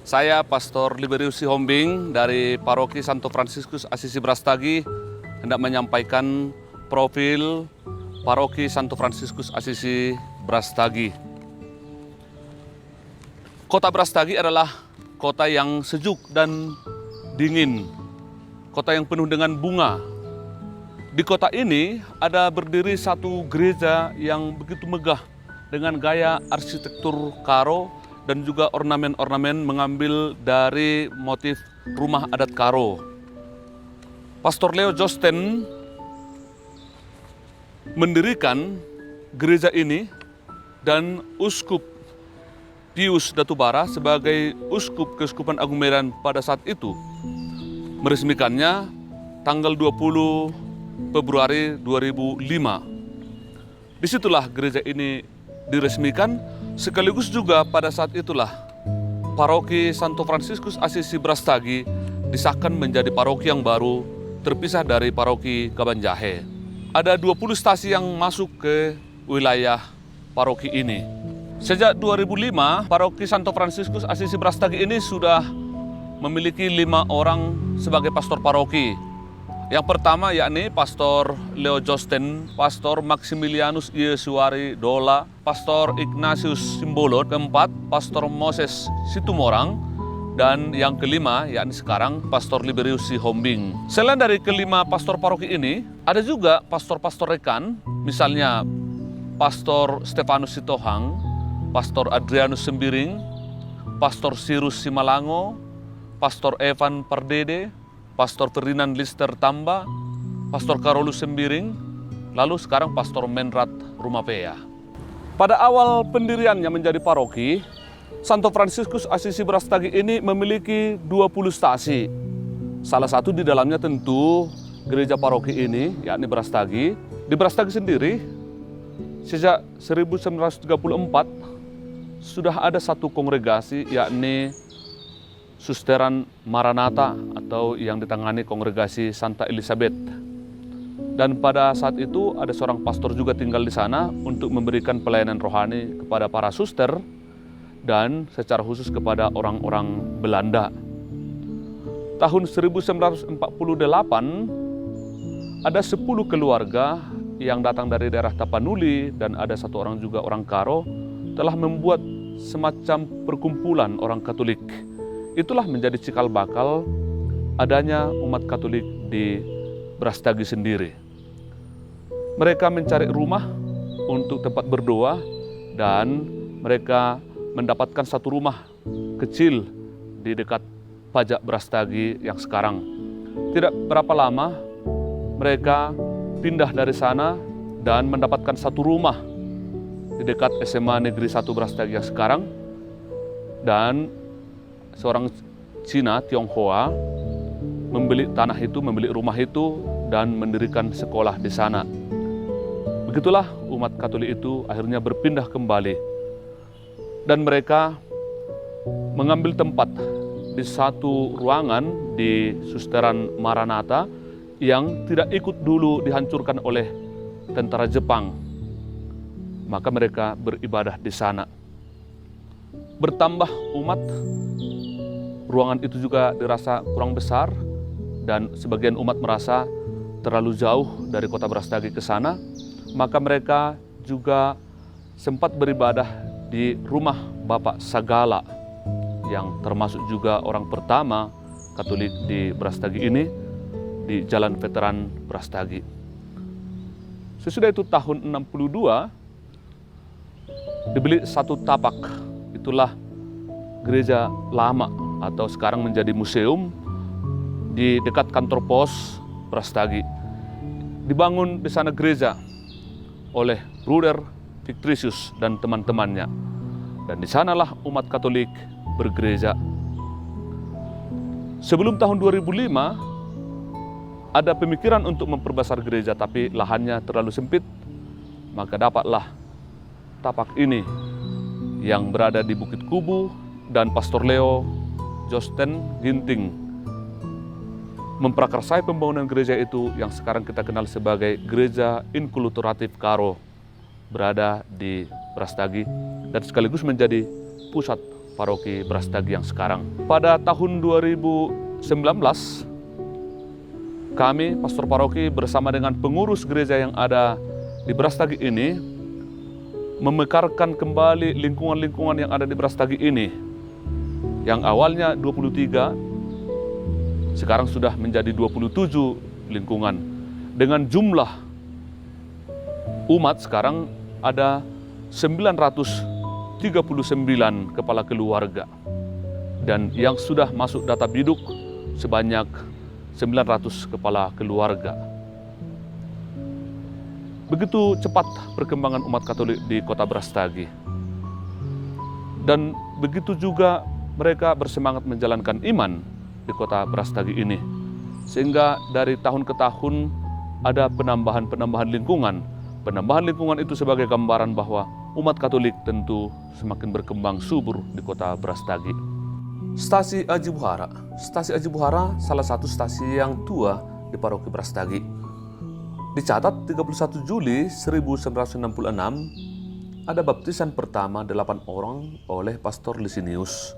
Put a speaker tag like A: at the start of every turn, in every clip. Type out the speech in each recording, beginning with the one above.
A: Saya Pastor Liberius Sihombing dari Paroki Santo Fransiskus Asisi Brastagi hendak menyampaikan profil Paroki Santo Fransiskus Asisi Brastagi. Kota Brastagi adalah kota yang sejuk dan dingin, kota yang penuh dengan bunga. Di kota ini ada berdiri satu gereja yang begitu megah dengan gaya arsitektur Karo dan juga ornamen-ornamen mengambil dari motif rumah adat Karo. Pastor Leo Josten mendirikan gereja ini dan Uskup Pius Datubara sebagai Uskup Keuskupan Agung Medan pada saat itu meresmikannya tanggal 20 Februari 2005. Disitulah gereja ini diresmikan, sekaligus juga pada saat itulah Paroki Santo Fransiskus Asisi Brastagi disahkan menjadi paroki yang baru terpisah dari Paroki Kabanjahe. Ada 20 stasi yang masuk ke wilayah paroki ini. Sejak 2005, Paroki Santo Fransiskus Asisi Brastagi ini sudah memiliki 5 orang sebagai pastor paroki. Yang pertama yakni Pastor Leo Josten, Pastor Maximilianus Yesuari Dola, Pastor Ignatius Simbolo, keempat Pastor Moses Situmorang, dan yang kelima yakni sekarang Pastor Liberius Sihombing. Selain dari kelima pastor paroki ini, ada juga pastor-pastor rekan, misalnya Pastor Stefanus Sitohang, Pastor Adrianus Sembiring, Pastor Sirus Simalango, Pastor Evan Pardede, Pastor Ferdinand Lister Tamba, Pastor Karolus Sembiring, lalu sekarang Pastor Menrat Rumapea. Pada awal pendiriannya menjadi paroki, Santo Fransiskus Asisi Brastagi ini memiliki 20 stasi. Salah satu di dalamnya tentu gereja paroki ini, yakni Brastagi. Di Brastagi sendiri, sejak 1934 sudah ada satu kongregasi, yakni Susteran Maranatha atau yang ditangani kongregasi Santa Elizabeth. Dan pada saat itu ada seorang pastor juga tinggal di sana untuk memberikan pelayanan rohani kepada para suster dan secara khusus kepada orang-orang Belanda. Tahun 1948 ada 10 keluarga yang datang dari daerah Tapanuli dan ada satu orang juga orang Karo telah membuat semacam perkumpulan orang Katolik. Itulah menjadi cikal bakal adanya umat Katolik di Brastagi sendiri. Mereka mencari rumah untuk tempat berdoa dan mereka mendapatkan satu rumah kecil di dekat pajak Brastagi yang sekarang. Tidak berapa lama mereka pindah dari sana dan mendapatkan satu rumah di dekat SMA Negeri 1 Brastagi yang sekarang, dan seorang Cina, Tionghoa, membeli tanah itu, membeli rumah itu, dan mendirikan sekolah di sana. Begitulah umat Katolik itu akhirnya berpindah kembali. Dan mereka mengambil tempat di satu ruangan di Susteran Maranatha yang tidak ikut dulu dihancurkan oleh tentara Jepang. Maka mereka beribadah di sana. Bertambah umat, ruangan itu juga dirasa kurang besar dan sebagian umat merasa terlalu jauh dari kota Brastagi ke sana, maka mereka juga sempat beribadah di rumah Bapak Sagala yang termasuk juga orang pertama Katolik di Brastagi ini di Jalan Veteran Brastagi. Sesudah itu tahun 62 dibeli satu tapak, itulah gereja lama atau sekarang menjadi museum di dekat kantor pos Brastagi. Dibangun di sana gereja oleh Bruder Victricius dan teman-temannya. Dan di sanalah umat Katolik bergereja. Sebelum tahun 2005 ada pemikiran untuk memperbesar gereja, tapi lahannya terlalu sempit, maka dapatlah tapak ini yang berada di Bukit Kubu, dan Pastor Leo Josten Ginting memprakarsai pembangunan gereja itu yang sekarang kita kenal sebagai Gereja Inkulturatif Karo, berada di Brastagi dan sekaligus menjadi pusat paroki Brastagi yang sekarang. Pada tahun 2019, kami, pastor paroki bersama dengan pengurus gereja yang ada di Brastagi ini, memekarkan kembali lingkungan-lingkungan yang ada di Brastagi ini. Yang awalnya 23, sekarang sudah menjadi 27 lingkungan. Dengan jumlah umat sekarang ada 939 kepala keluarga. Dan yang sudah masuk data biduk sebanyak 900 kepala keluarga. Begitu cepat perkembangan umat Katolik di kota Brastagi. Dan begitu juga mereka bersemangat menjalankan iman di kota Brastagi ini. Sehingga dari tahun ke tahun ada penambahan lingkungan. Penambahan lingkungan itu sebagai gambaran bahwa umat Katolik tentu semakin berkembang subur di kota Brastagi. Stasi Aji Buhara. Stasi Aji Buhara salah satu stasi yang tua di paroki Brastagi. Dicatat 31 Juli 1966 ada baptisan pertama 8 orang oleh Pastor Licinius.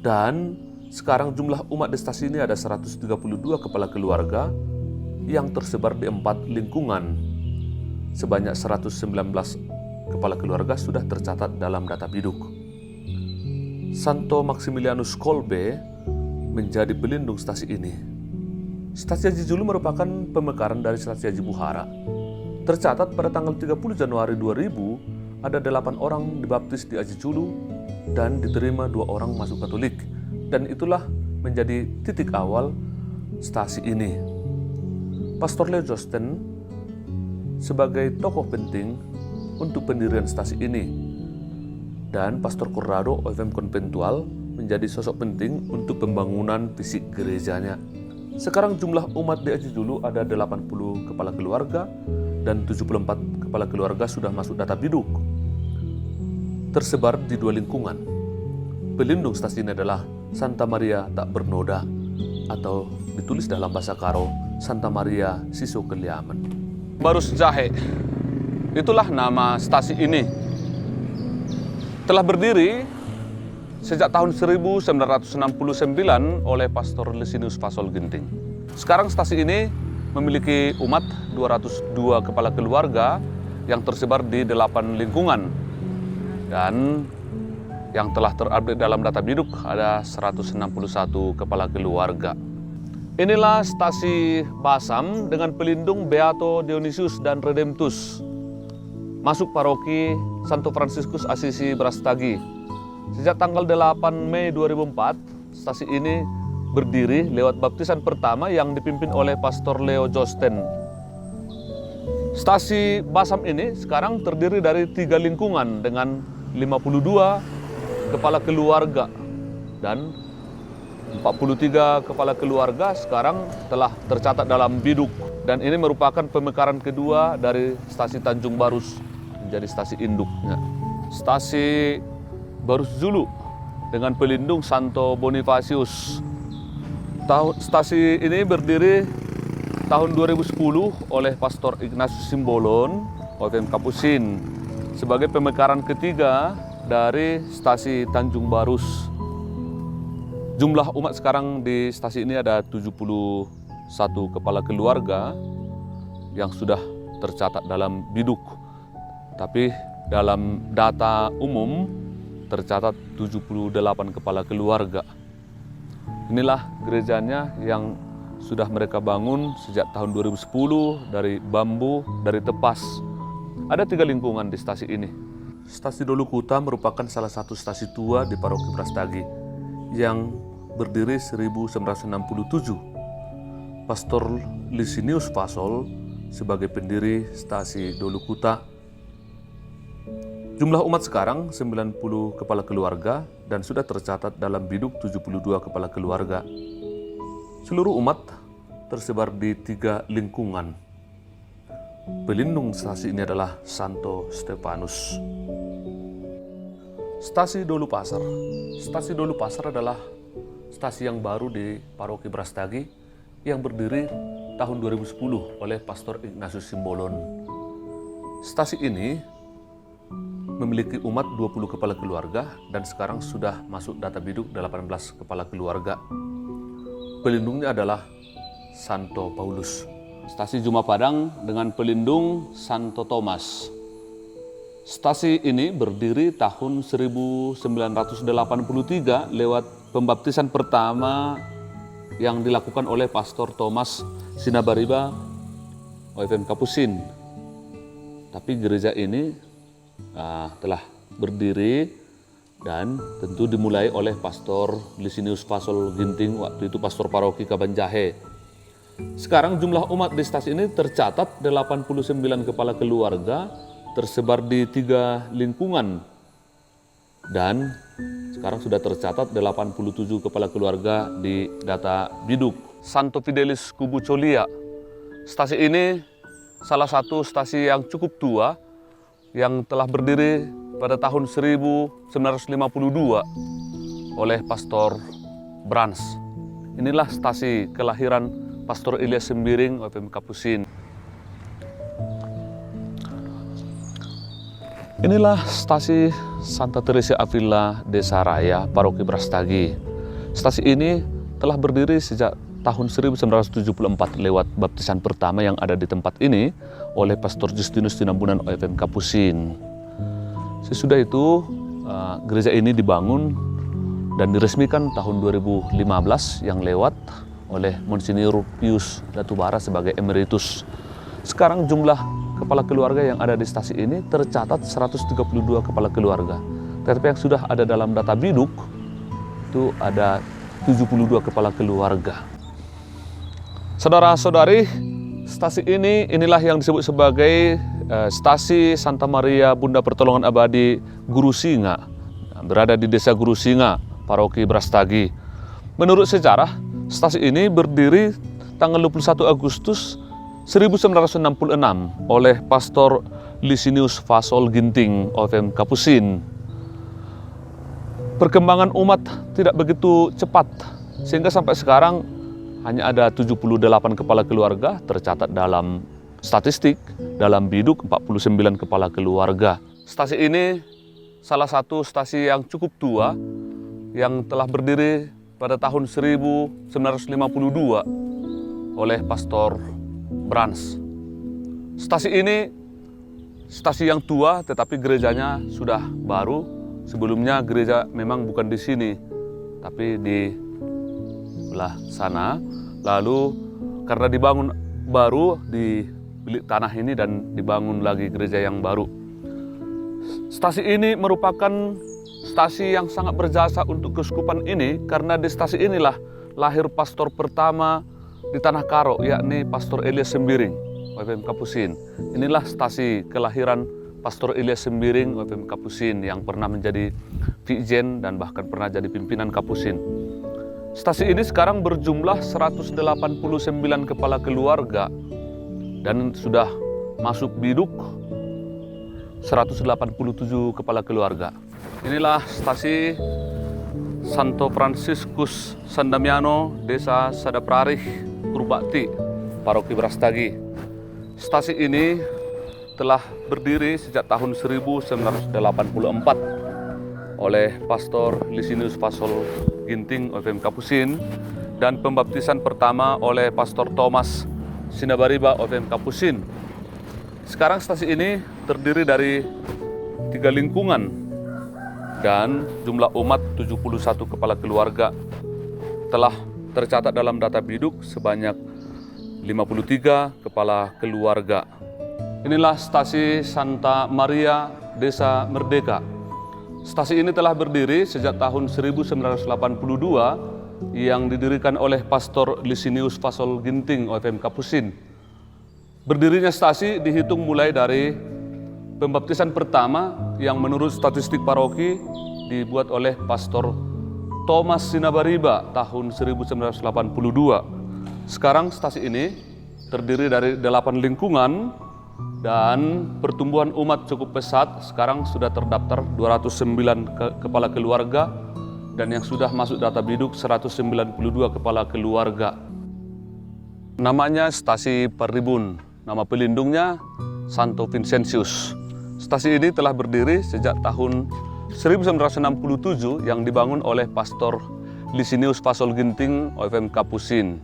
A: Dan sekarang jumlah umat di stasi ini ada 132 kepala keluarga yang tersebar di 4 lingkungan. Sebanyak 119 kepala keluarga sudah tercatat dalam data biduk. Santo Maximilianus Kolbe menjadi pelindung stasi ini. Stasi Aji Julu merupakan pemekaran dari stasi Aji Buhara. Tercatat pada tanggal 30 Januari 2000 ada 8 orang dibaptis di Aji Julu dan diterima 2 orang masuk Katolik. Dan itulah menjadi titik awal stasi ini. Pastor Leo Josten sebagai tokoh penting untuk pendirian stasi ini. Dan Pastor Corrado OFM Konventual menjadi sosok penting untuk pembangunan fisik gerejanya. Sekarang jumlah umat di Aji Julu ada 80 kepala keluarga dan 74 kepala keluarga sudah masuk data biduk. Tersebar di 2 lingkungan. Pelindung stasi ini adalah Santa Maria Tak Bernoda atau ditulis dalam bahasa Karo Santa Maria Siso Keliaman. Barus Jahe, itulah nama stasi ini. Telah berdiri sejak tahun 1969 oleh Pastor Licinius Fasol Ginting. Sekarang stasi ini memiliki umat 202 kepala keluarga yang tersebar di 8 lingkungan. Dan yang telah terupdate dalam data biduk ada 161 kepala keluarga. Inilah stasi Basam dengan pelindung Beato Dionysius dan Redemptus. Masuk paroki Santo Fransiskus Assisi Brastagi. Sejak tanggal 8 Mei 2004, stasi ini berdiri lewat baptisan pertama yang dipimpin oleh Pastor Leo Josten. Stasi Basam ini sekarang terdiri dari 3 lingkungan dengan 52 kepala keluarga dan 43 kepala keluarga sekarang telah tercatat dalam biduk. Dan ini merupakan pemekaran kedua dari stasi Tanjung Barus menjadi stasi induknya. Stasi Barus Zulu dengan pelindung Santo Bonifacius. Stasi ini berdiri tahun 2010 oleh Pastor Ignatius Simbolon, OFM Kapusin, sebagai pemekaran ketiga dari stasi Tanjung Barus. Jumlah umat sekarang di stasi ini ada 71 kepala keluarga yang sudah tercatat dalam biduk. Tapi dalam data umum tercatat 78 kepala keluarga. Inilah gerejanya yang sudah mereka bangun sejak tahun 2010 dari bambu, dari tepas. Ada 3 lingkungan di stasi ini. Stasi Dolukuta merupakan salah satu stasi tua di paroki Brastagi yang berdiri 1967. Pastor Licinius Fasol sebagai pendiri stasi Dolukuta. Jumlah umat sekarang 90 kepala keluarga dan sudah tercatat dalam biduk 72 kepala keluarga. Seluruh umat tersebar di 3 lingkungan. Pelindung stasi ini adalah Santo Stefanus. Stasi Dolu Pasar. Stasi Dolu Pasar adalah stasi yang baru di paroki Brastagi yang berdiri tahun 2010 oleh Pastor Ignatius Simbolon. Stasi ini memiliki umat 20 kepala keluarga dan sekarang sudah masuk data biduk 18 kepala keluarga. Pelindungnya adalah Santo Paulus. Stasi Juma Padang dengan pelindung Santo Thomas. Stasi ini berdiri tahun 1983 lewat pembaptisan pertama yang dilakukan oleh Pastor Thomas Sinabariba OFM Kapusin. Tapi gereja ini telah berdiri dan tentu dimulai oleh Pastor Lisinius Fasol Ginting, waktu itu Pastor Paroki Kabanjahe. Sekarang jumlah umat di stasi ini tercatat 89 kepala keluarga tersebar di 3 lingkungan. Dan sekarang sudah tercatat 87 kepala keluarga di data biduk. Santo Fidelis Kubu Colia. Stasi ini salah satu stasi yang cukup tua yang telah berdiri pada tahun 1952 oleh Pastor Brans. Inilah stasi kelahiran Pastor Elias Sembiring OFM Kapusin. Inilah stasi Santa Teresa Avila Desa Raya, Paroki Brastagi. Stasi ini telah berdiri sejak tahun 1974 lewat baptisan pertama yang ada di tempat ini oleh Pastor Justinus Tinambunan OFM Kapusin. Sesudah itu gereja ini dibangun dan diresmikan tahun 2015 yang lewat oleh Monsinyur Pius Datubara sebagai emeritus. Sekarang jumlah kepala keluarga yang ada di stasi ini tercatat 132 kepala keluarga. Tetapi yang sudah ada dalam data biduk itu ada 72 kepala keluarga. Saudara-saudari, stasi inilah yang disebut sebagai stasi Santa Maria Bunda Pertolongan Abadi Guru Singa, berada di Desa Guru Singa, Paroki Brastagi. Menurut sejarah, stasi ini berdiri tanggal 21 Agustus 1966 oleh Pastor Lisinius Fasol Ginting OFM Kapusin. Perkembangan umat tidak begitu cepat, sehingga sampai sekarang hanya ada 78 kepala keluarga tercatat dalam statistik, dalam biduk 49 kepala keluarga. Stasi ini salah satu stasi yang cukup tua yang telah berdiri pada tahun 1952 oleh Pastor Brans. Stasi ini stasi yang tua tetapi gerejanya sudah baru. Sebelumnya gereja memang bukan di sini tapi di belah sana. Lalu karena dibangun baru dibeli tanah ini dan dibangun lagi gereja yang baru. Stasi ini merupakan stasi yang sangat berjasa untuk keuskupan ini karena di stasi inilah lahir pastor pertama di Tanah Karo, yakni Pastor Elias Sembiring OFM Kapusin. Inilah stasi kelahiran Pastor Elias Sembiring OFM Kapusin yang pernah menjadi Vijen dan bahkan pernah jadi pimpinan Kapusin. Stasi ini sekarang berjumlah 189 kepala keluarga dan sudah masuk biduk 187 kepala keluarga. Inilah stasi Santo Franciscus San Damiano, Desa Sadaprarih, Purbakti, Paroki Brastagi. Stasi ini telah berdiri sejak tahun 1984 oleh Pastor Lisinius Fasol Ginting OFM Kapusin dan pembaptisan pertama oleh Pastor Thomas Sinabariba OFM Kapusin. Sekarang stasi ini terdiri dari 3 lingkungan dan jumlah umat 71 kepala keluarga. Telah tercatat dalam data biduk sebanyak 53 kepala keluarga. Inilah stasi Santa Maria Desa Merdeka. Stasi ini telah berdiri sejak tahun 1982 yang didirikan oleh Pastor Lisinius Fasol Ginting OFM Kapusin. Berdirinya stasi dihitung mulai dari pembaptisan pertama yang menurut statistik paroki dibuat oleh Pastor Thomas Sinabariba tahun 1982. Sekarang stasi ini terdiri dari 8 lingkungan dan pertumbuhan umat cukup pesat. Sekarang sudah terdaftar 209 kepala keluarga dan yang sudah masuk data biduk 192 kepala keluarga. Namanya stasi Paribun, nama pelindungnya Santo Vincentius. Stasi ini telah berdiri sejak tahun 1967 yang dibangun oleh Pastor Licinius Fasol Ginting OFM Kapusin.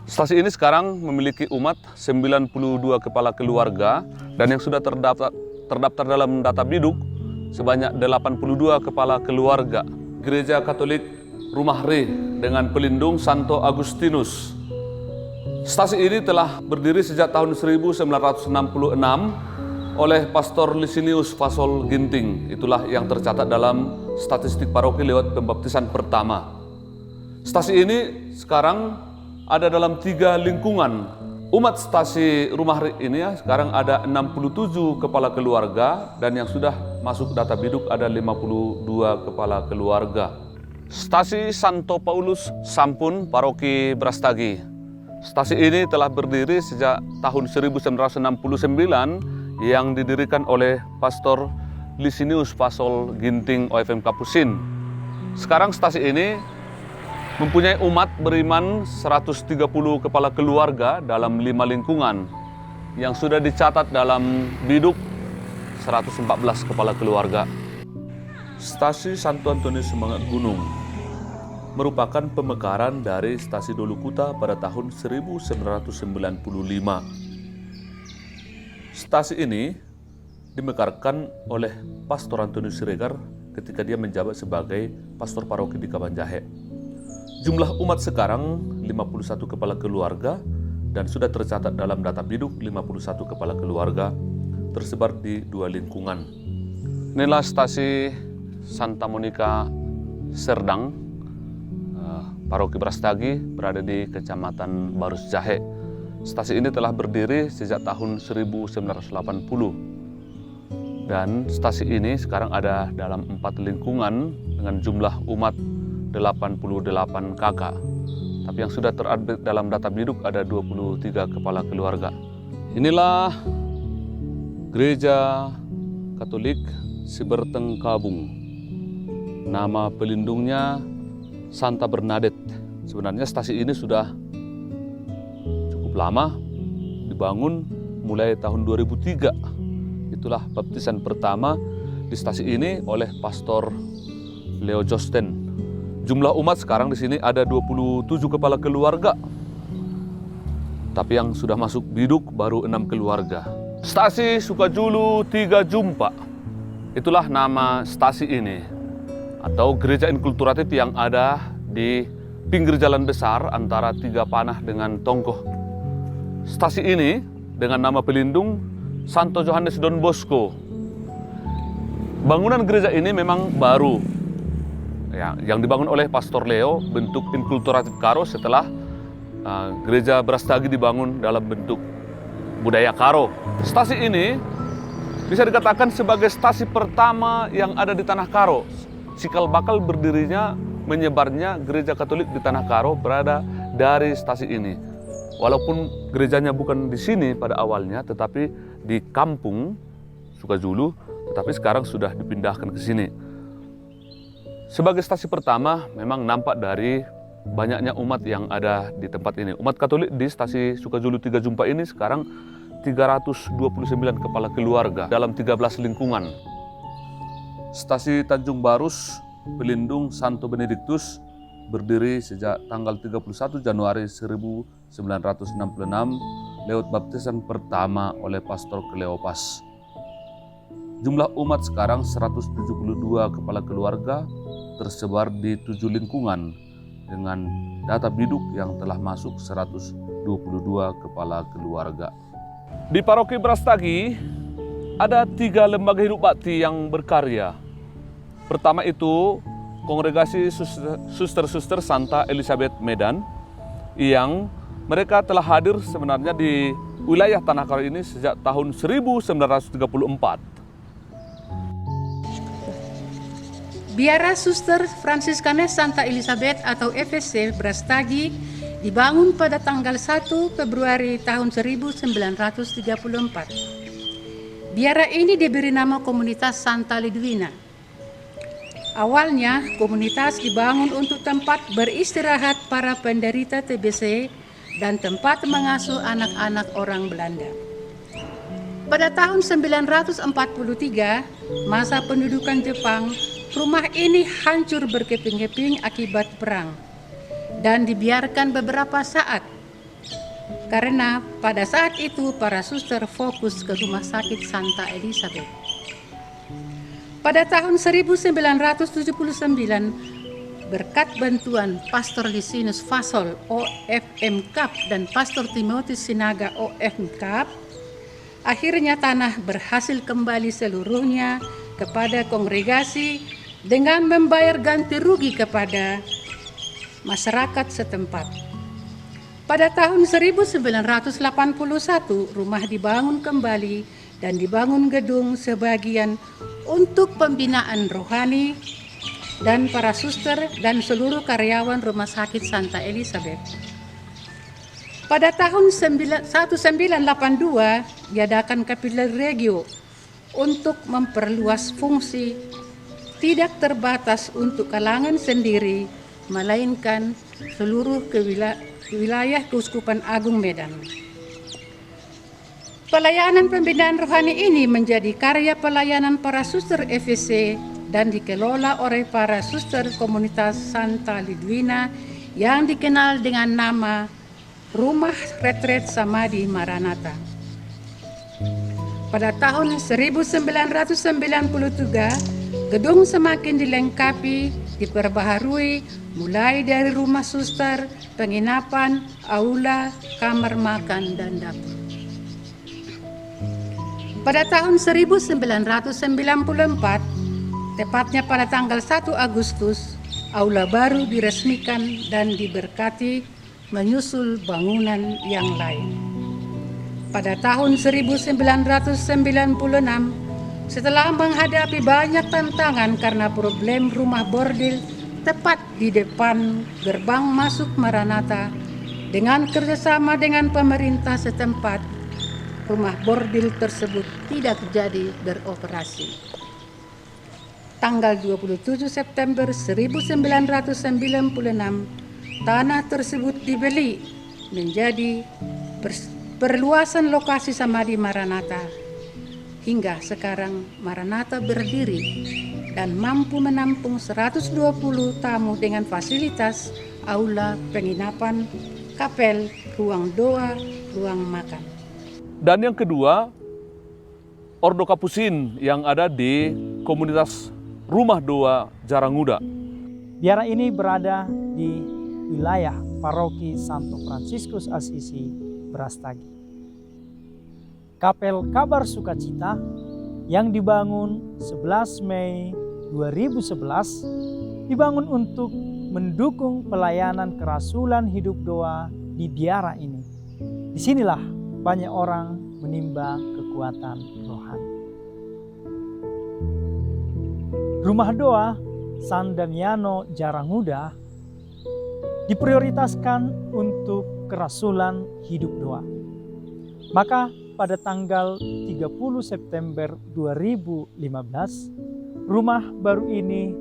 A: Stasi ini sekarang memiliki umat 92 kepala keluarga dan yang sudah terdaftar dalam data biduk sebanyak 82 kepala keluarga. Gereja Katolik Rumah Re dengan pelindung Santo Agustinus. Stasi ini telah berdiri sejak tahun 1966 oleh Pastor Licinius Fasol Ginting. Itulah yang tercatat dalam statistik paroki lewat pembaptisan pertama. Stasi ini sekarang ada dalam 3 lingkungan. Umat stasi Rumah Re ini sekarang ada 67 kepala keluarga dan yang sudah masuk data biduk ada 52 kepala keluarga. Stasi Santo Paulus Sampun Paroki Brastagi. Stasi ini telah berdiri sejak tahun 1969 yang didirikan oleh Pastor Licinius Fasol Ginting OFM Kapusin. Sekarang stasi ini mempunyai umat beriman 130 kepala keluarga dalam 5 lingkungan yang sudah dicatat dalam biduk 114 kepala keluarga. Stasi Santo Antonius Semangat Gunung merupakan pemekaran dari Stasi Dolukuta pada tahun 1995. Stasi ini dimekarkan oleh Pastor Antonius Siregar ketika dia menjabat sebagai pastor paroki di Kabanjahe. Jumlah umat sekarang 51 kepala keluarga dan sudah tercatat dalam data biduk 51 kepala keluarga tersebar di 2 lingkungan. Inilah stasi Santa Monica Serdang, Paroki Brastagi berada di Kecamatan Barus Jahe. Stasi ini telah berdiri sejak tahun 1980 dan stasi ini sekarang ada dalam 4 lingkungan dengan jumlah umat 88 kakak. Tapi yang sudah terupdate dalam data biduk ada 23 kepala keluarga. Inilah Gereja Katolik Sibertengkabung. Nama pelindungnya Santa Bernadette. Sebenarnya stasi ini sudah cukup lama, dibangun mulai tahun 2003. Itulah baptisan pertama di stasi ini oleh Pastor Leo Josten. Jumlah umat sekarang di sini ada 27 kepala keluarga. Tapi yang sudah masuk biduk baru 6 keluarga. Stasi Sukajulu 3 Jumpa. Itulah nama stasi ini. Atau gereja inkulturatif yang ada di pinggir jalan besar antara 3 Panah dengan Tongkoh. Stasi ini dengan nama pelindung Santo Johannes Don Bosco. Bangunan gereja ini memang baru. Ya, yang dibangun oleh Pastor Leo bentuk inkulturatif Karo setelah gereja Brastagi dibangun dalam bentuk budaya Karo. Stasi ini bisa dikatakan sebagai stasi pertama yang ada di Tanah Karo. Cikal bakal berdirinya, menyebarnya gereja Katolik di Tanah Karo berada dari stasi ini. Walaupun gerejanya bukan di sini pada awalnya, tetapi di kampung Sukajulu, tetapi sekarang sudah dipindahkan ke sini. Sebagai stasi pertama, memang nampak dari banyaknya umat yang ada di tempat ini. Umat Katolik di stasi Sukajulu 3 Jumpa ini sekarang 329 kepala keluarga dalam 13 lingkungan. Stasi Tanjung Barus, pelindung Santo Benediktus, berdiri sejak tanggal 31 Januari 1966 lewat baptisan pertama oleh Pastor Kleopas. Jumlah umat sekarang 172 kepala keluarga tersebar di 7 lingkungan dengan data biduk yang telah masuk 122 kepala keluarga. Di Paroki Brastagi ada 3 lembaga hidup bakti yang berkarya. Pertama itu Kongregasi Suster-Suster Santa Elizabeth Medan yang mereka telah hadir sebenarnya di wilayah Tanah Karo ini sejak tahun 1934.
B: Biara Suster Fransiskanes Santa Elizabeth atau FSC Brastagi dibangun pada tanggal 1 Februari tahun 1934. Biara ini diberi nama komunitas Santa Lidwina. Awalnya komunitas dibangun untuk tempat beristirahat para penderita TBC dan tempat mengasuh anak-anak orang Belanda. Pada tahun 943, masa pendudukan Jepang, rumah ini hancur berkeping-keping akibat perang dan dibiarkan beberapa saat. Karena pada saat itu para suster fokus ke rumah sakit Santa Elizabeth. Pada tahun 1979, berkat bantuan Pastor Lisinus Fasol OFM Cup dan Pastor Timotius Sinaga OFM Cup, akhirnya tanah berhasil kembali seluruhnya kepada kongregasi dengan membayar ganti rugi kepada masyarakat setempat. Pada tahun 1981, rumah dibangun kembali dan dibangun gedung sebagian untuk pembinaan rohani dan para suster dan seluruh karyawan Rumah Sakit Santa Elizabeth. Pada tahun 1982, diadakan Kapitular Regio untuk memperluas fungsi tidak terbatas untuk kalangan sendiri, melainkan seluruh wilayah Keuskupan Agung Medan. Pelayanan pembinaan rohani ini menjadi karya pelayanan para suster FEC dan dikelola oleh para suster komunitas Santa Lidwina yang dikenal dengan nama Rumah Retret Samadhi Maranatha. Pada tahun 1993, gedung semakin dilengkapi, diperbaharui mulai dari rumah suster, penginapan, aula, kamar makan, dan dapur. Pada tahun 1994, tepatnya pada tanggal 1 Agustus, aula baru diresmikan dan diberkati menyusul bangunan yang lain. Pada tahun 1996, setelah menghadapi banyak tantangan karena problem rumah bordil tepat di depan gerbang masuk Maranatha, dengan kerjasama dengan pemerintah setempat, rumah bordil tersebut tidak jadi beroperasi. Tanggal 27 September 1996, tanah tersebut dibeli menjadi perluasan lokasi Samadhi Maranatha. Hingga sekarang Maranatha berdiri dan mampu menampung 120 tamu dengan fasilitas aula, penginapan, kapel, ruang doa, ruang makan.
A: Dan yang kedua, Ordo Kapusin yang ada di komunitas Rumah Doa Jaranguda.
C: Biara ini berada di wilayah Paroki Santo Fransiskus Assisi, Brastagi. Kapel Kabar Sukacita yang dibangun 11 Mei 2011 dibangun untuk mendukung pelayanan kerasulan hidup doa di biara ini. Disinilah banyak orang menimba kekuatan rohani. Rumah doa San Damiano Jaranguda diprioritaskan untuk kerasulan hidup doa. Maka pada tanggal 30 September 2015, rumah baru ini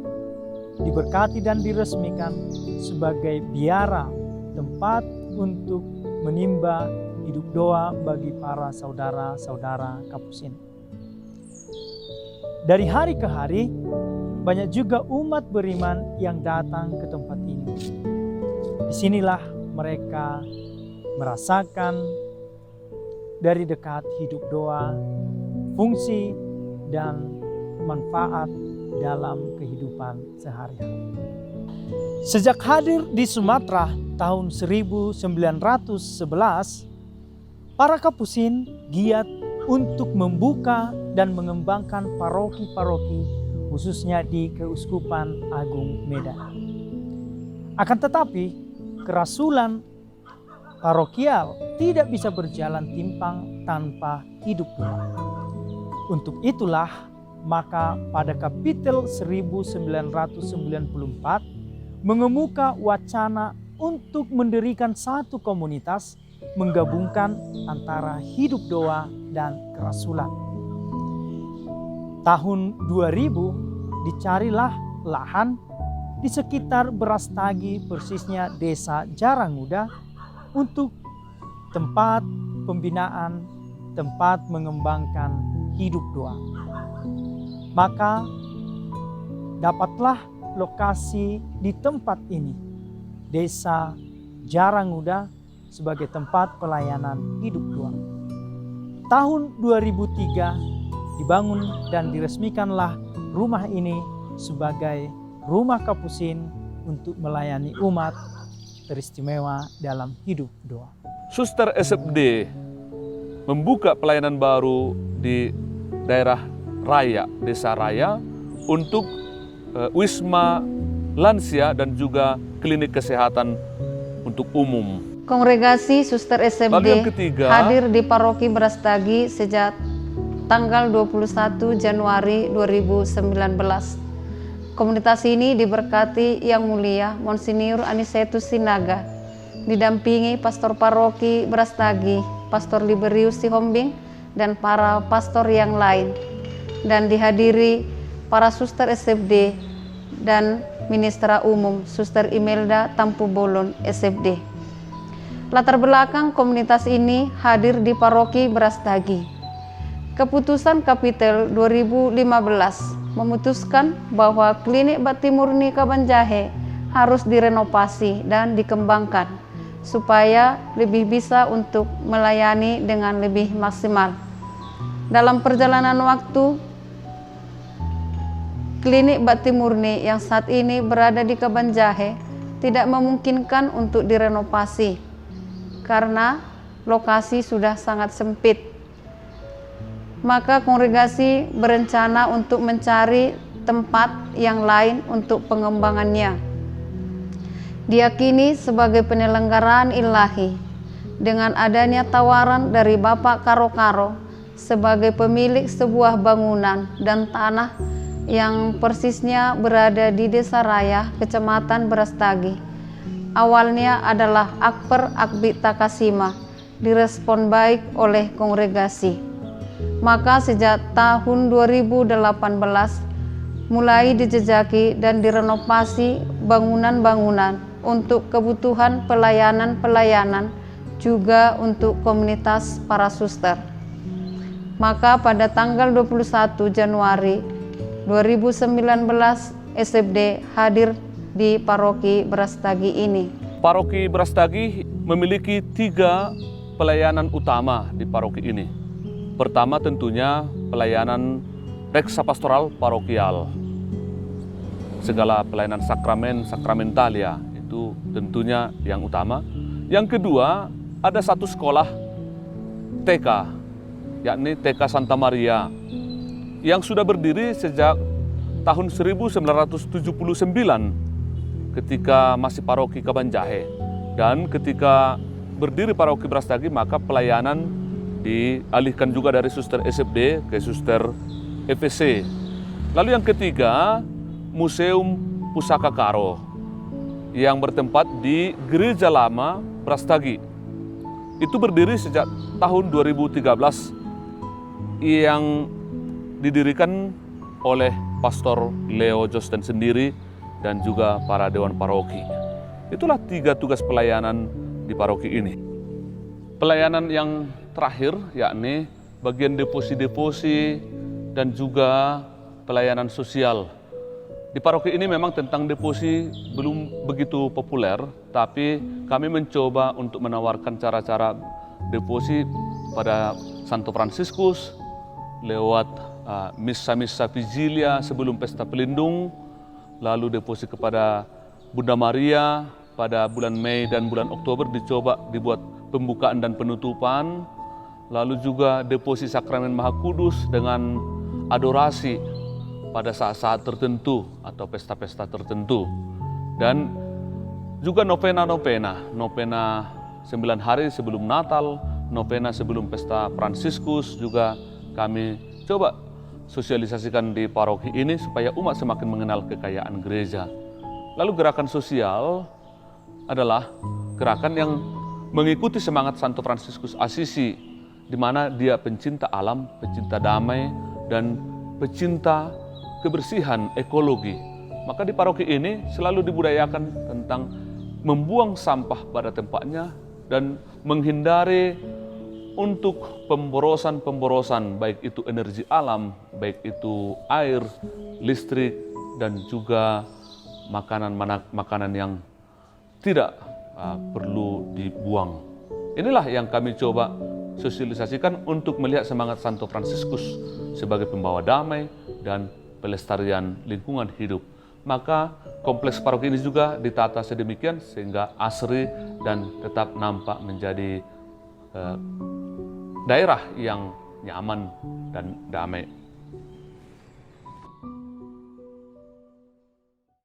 C: diberkati dan diresmikan sebagai biara tempat untuk menimba hidup doa bagi para saudara-saudara Kapusin. Dari hari ke hari, banyak juga umat beriman yang datang ke tempat ini. Disinilah mereka merasakan dari dekat hidup doa, fungsi dan manfaat dalam kehidupan sehari-hari. Sejak hadir di Sumatera tahun 1911, para Kapusin giat untuk membuka dan mengembangkan paroki-paroki khususnya di Keuskupan Agung Medan. Akan tetapi, kerasulan parokial tidak bisa berjalan timpang tanpa hidup doa. Untuk itulah, maka pada Kapitel 1994 mengemuka wacana untuk mendirikan satu komunitas menggabungkan antara hidup doa dan kerasulan. Tahun 2000 dicarilah lahan di sekitar Brastagi, persisnya Desa Jaranguda, untuk tempat pembinaan tempat mengembangkan hidup doa. Maka dapatlah lokasi di tempat ini, Desa Jaranguda, sebagai tempat pelayanan hidup doa. Tahun 2003 dibangun dan diresmikanlah rumah ini sebagai rumah Kapusin untuk melayani umat teristimewa dalam hidup doa.
A: Suster SFD membuka pelayanan baru di daerah Raya, Desa Raya, untuk wisma lansia dan juga klinik kesehatan untuk umum.
D: Kongregasi Suster
A: Lalu yang
D: SFD
A: ketiga,
D: hadir di Paroki Brastagi sejak tanggal 21 Januari 2019. Komunitas ini diberkati Yang Mulia Monsinyur Anisetus Sinaga, didampingi Pastor Paroki Brastagi, Pastor Liberius Sihombing, dan para pastor yang lain, dan dihadiri para suster SFD dan ministra umum Suster Imelda Tampu Bolon SFD. Latar belakang komunitas ini hadir di Paroki Brastagi. Keputusan Kapitel 2015 memutuskan bahwa Klinik Bakti Murni Kabanjahe harus direnovasi dan dikembangkan supaya lebih bisa untuk melayani dengan lebih maksimal. Dalam perjalanan waktu, Klinik Bakti Murni yang saat ini berada di Kabanjahe tidak memungkinkan untuk direnovasi karena lokasi sudah sangat sempit. Maka kongregasi berencana untuk mencari tempat yang lain untuk pengembangannya. Diyakini sebagai penyelenggaraan ilahi, dengan adanya tawaran dari Bapak Karo-Karo sebagai pemilik sebuah bangunan dan tanah yang persisnya berada di Desa Raya, Kecamatan Brastagi. Awalnya adalah Akper Akbi Takasima, direspon baik oleh kongregasi. Maka sejak tahun 2018 mulai dijejaki dan direnovasi bangunan-bangunan untuk kebutuhan pelayanan-pelayanan, juga untuk komunitas para suster. Maka pada tanggal 21 Januari 2019 SFD hadir di Paroki Brastagi ini.
A: Paroki Brastagi memiliki 3 pelayanan utama di paroki ini. Pertama tentunya pelayanan reksa pastoral parokial. Segala pelayanan sakramen, sakramentalia itu tentunya yang utama. Yang kedua, ada satu sekolah TK, yakni TK Santa Maria, yang sudah berdiri sejak tahun 1979 ketika masih paroki Kabanjahe. Dan ketika berdiri paroki Brastagi, maka pelayanan dialihkan juga dari suster SFD ke suster FEC. Lalu yang ketiga, Museum Pusaka Karo yang bertempat di Gereja Lama Brastagi. Itu berdiri sejak tahun 2013 yang didirikan oleh Pastor Leo Josten sendiri dan juga para dewan paroki. Itulah 3 tugas pelayanan di paroki ini. Pelayanan yang terakhir yakni bagian deposi-deposi dan juga pelayanan sosial. Di paroki ini memang tentang deposi belum begitu populer, tapi kami mencoba untuk menawarkan cara-cara deposi pada Santo Fransiskus lewat misa-misa vigilia sebelum pesta pelindung, lalu deposi kepada Bunda Maria pada bulan Mei dan bulan Oktober dicoba dibuat pembukaan dan penutupan, lalu juga deposi sakramen Maha Kudus dengan adorasi pada saat-saat tertentu atau pesta-pesta tertentu, dan juga novena 9 hari sebelum Natal, novena sebelum pesta Fransiskus juga kami coba sosialisasikan di paroki ini supaya umat semakin mengenal kekayaan gereja. Lalu gerakan sosial adalah gerakan yang mengikuti semangat Santo Fransiskus Assisi, di mana dia pencinta alam, pencinta damai, dan pecinta kebersihan ekologi. Maka di paroki ini selalu dibudayakan tentang membuang sampah pada tempatnya dan menghindari untuk pemborosan baik itu energi alam, baik itu air, listrik, dan juga makanan yang tidak perlu dibuang. Inilah yang kami coba sosialisasikan untuk melihat semangat Santo Fransiskus sebagai pembawa damai dan pelestarian lingkungan hidup. Maka kompleks paroki ini juga ditata sedemikian sehingga asri dan tetap nampak menjadi daerah yang nyaman dan damai.